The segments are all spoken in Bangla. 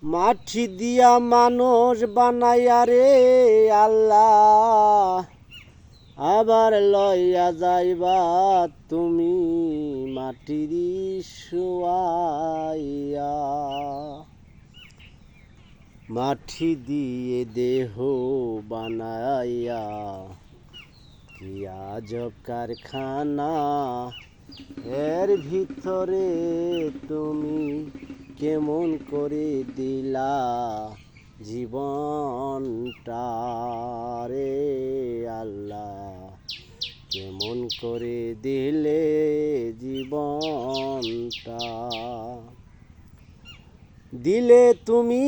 মাটি দিয়া মানুষ বানাইয়া রে আল্লাহ, আবার লইয়া যাইবা তুমি মাটির শুয়াইয়া। মাটি দিয়ে দেহ বানাইয়া কি আজব কারখানা, এর ভিতরে তুমি কেমন করে দিলা জীবনটা রে আল্লাহ, কেমন করে দিলে জীবনটা। দিলে তুমি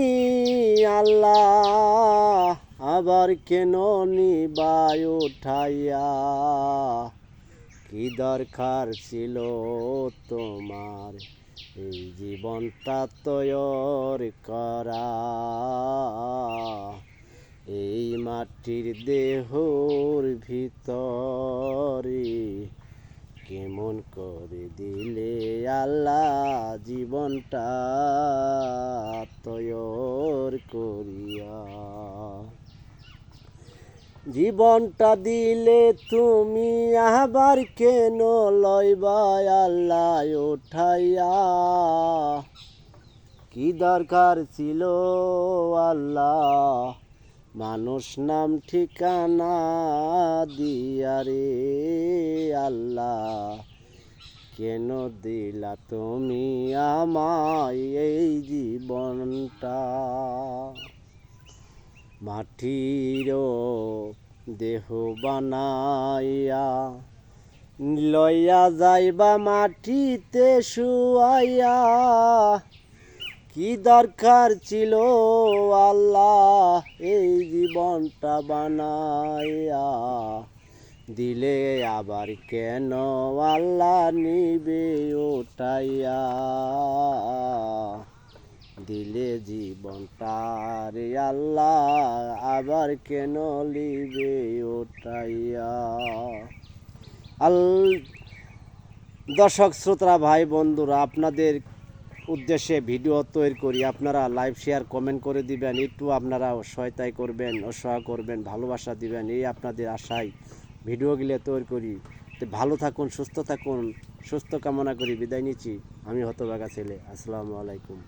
আল্লাহ, আবার কেন নিবায় উঠাইয়া, কি দরকার ছিল তোমার এই জীবনটা তৈরি করা। এই মাটির দেহর ভিতরে কেমন করে দিলে আল্লাহ জীবনটা তৈরি করিয়া। জীবনটা দিলে তুমি আবার কেন লইবা আল্লাহ উঠাইয়া, কি দরকার ছিল আল্লাহ মানুষ নাম ঠিকানা দিয়া রে আল্লাহ, কেন দিলা তুমি আমায় এই জীবনটা। মাটির দেহ বানাইয়া লইয়া যাইবা মাটিতে শুয়াইয়া, কি দরকার ছিল আল্লাহ এই জীবনটা বানাইয়া, দিলে আবার কেন আল্লাহ নিবে উঠাইয়া। দিলে জীবনটা রে আল্লাহ, আবার কেন লিবে উঠাইয়া। দর্শক শ্রোতা ভাই বন্ধুরা, আপনাদের উদ্দেশ্যে ভিডিও তৈরি করি, আপনারা লাইভ শেয়ার কমেন্ট করে দিবেন, একটু আপনারা সহায়তা করবেন, উৎসাহ করবেন, ভালোবাসা দিবেন, এই আপনাদের আশায় ভিডিওগুলো তৈরি করি। তো ভালো থাকুন, সুস্থ থাকুন, সুস্থ কামনা করি বিদায় নিচ্ছি। আমি হতভাগা ছেলে। আসসালামু আলাইকুম।